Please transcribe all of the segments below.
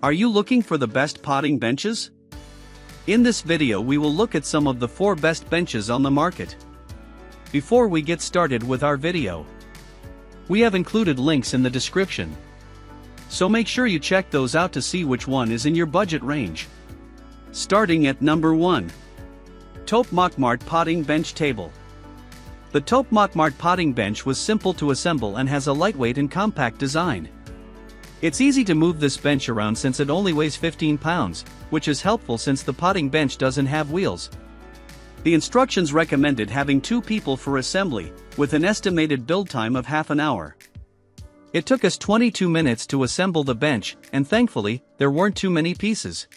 Are you looking for the best potting benches? In this video we will look at some of the 4 best benches on the market. Before we get started with our video, we have included links in the description, so make sure you check those out to see which one is in your budget range. Starting at number 1. Topeakmart Potting Bench Table. The Topeakmart potting bench was simple to assemble and has a lightweight and compact design. It's easy to move this bench around since it only weighs 15 pounds, which is helpful since the potting bench doesn't have wheels. The instructions recommended having 2 people for assembly, with an estimated build time of half an hour. It took us 22 minutes to assemble the bench, and thankfully, there weren't too many pieces.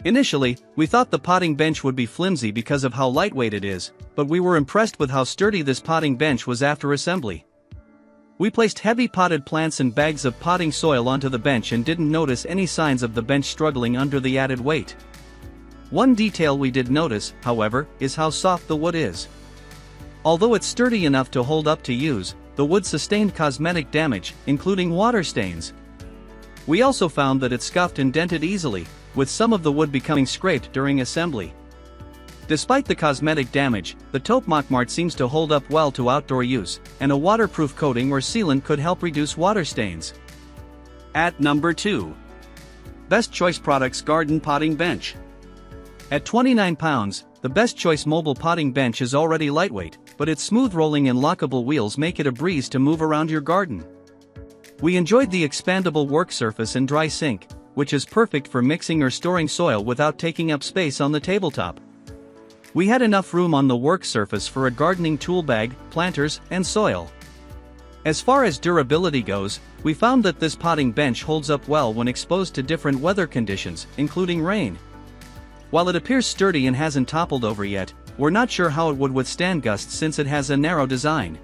Initially, we thought the potting bench would be flimsy because of how lightweight it is, but we were impressed with how sturdy this potting bench was after assembly. We placed heavy potted plants and bags of potting soil onto the bench and didn't notice any signs of the bench struggling under the added weight. One detail we did notice, however, is how soft the wood is. Although it's sturdy enough to hold up to use, the wood sustained cosmetic damage, including water stains. We also found that it scuffed and dented easily, with some of the wood becoming scraped during assembly. Despite the cosmetic damage, the Topeakmart seems to hold up well to outdoor use, and a waterproof coating or sealant could help reduce water stains. At number 2. Best Choice Products Garden Potting Bench. At 29 pounds, the Best Choice mobile potting bench is already lightweight, but its smooth rolling and lockable wheels make it a breeze to move around your garden. We enjoyed the expandable work surface and dry sink, which is perfect for mixing or storing soil without taking up space on the tabletop. We had enough room on the work surface for a gardening tool bag, planters, and soil. As far as durability goes, we found that this potting bench holds up well when exposed to different weather conditions, including rain. While it appears sturdy and hasn't toppled over yet, we're not sure how it would withstand gusts since it has a narrow design.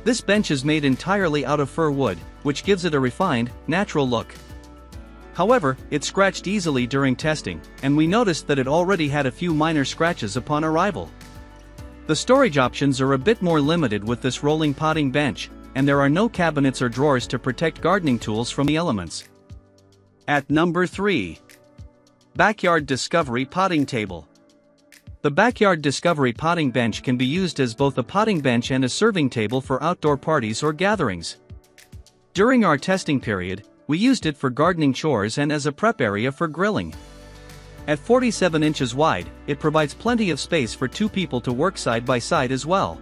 This bench is made entirely out of fir wood, which gives it a refined, natural look. However, it scratched easily during testing, and we noticed that it already had a few minor scratches upon arrival. The storage options are a bit more limited with this rolling potting bench, and there are no cabinets or drawers to protect gardening tools from the elements. At number 3. Backyard Discovery Potting Table. The Backyard Discovery potting bench can be used as both a potting bench and a serving table for outdoor parties or gatherings. During our testing period, we used it for gardening chores and as a prep area for grilling. At 47 inches wide, it provides plenty of space for 2 people to work side by side as well.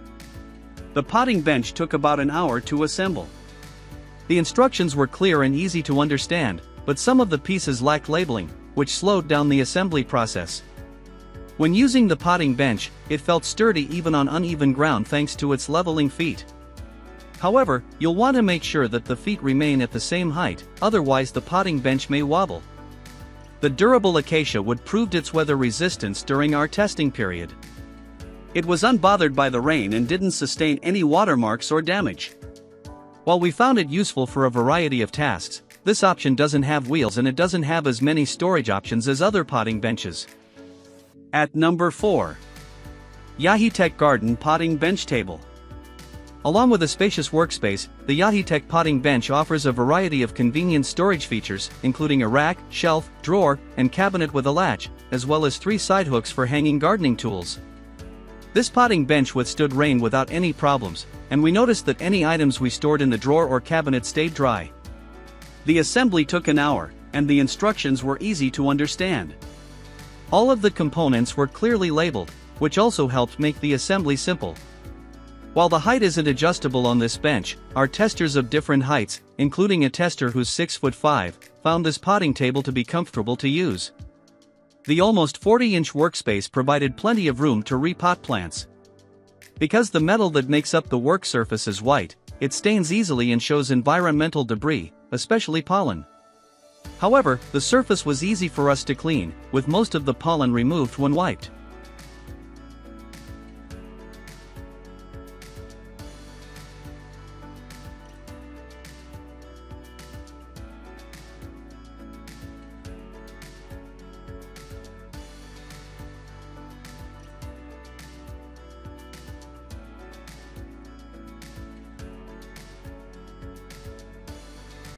The potting bench took about an hour to assemble. The instructions were clear and easy to understand, but some of the pieces lacked labeling, which slowed down the assembly process. When using the potting bench, it felt sturdy even on uneven ground thanks to its leveling feet. However, you'll want to make sure that the feet remain at the same height, otherwise the potting bench may wobble. The durable acacia wood proved its weather resistance during our testing period. It was unbothered by the rain and didn't sustain any watermarks or damage. While we found it useful for a variety of tasks, this option doesn't have wheels and it doesn't have as many storage options as other potting benches. At number 4. Yaheetech Garden Potting Bench Table. Along with a spacious workspace, the Yaheetech potting bench offers a variety of convenient storage features, including a rack, shelf, drawer, and cabinet with a latch, as well as 3 side hooks for hanging gardening tools. This potting bench withstood rain without any problems, and we noticed that any items we stored in the drawer or cabinet stayed dry. The assembly took an hour, and the instructions were easy to understand. All of the components were clearly labeled, which also helped make the assembly simple. While the height isn't adjustable on this bench, our testers of different heights, including a tester who's 6'5", found this potting table to be comfortable to use. The almost 40-inch workspace provided plenty of room to repot plants. Because the metal that makes up the work surface is white, it stains easily and shows environmental debris, especially pollen. However, the surface was easy for us to clean, with most of the pollen removed when wiped.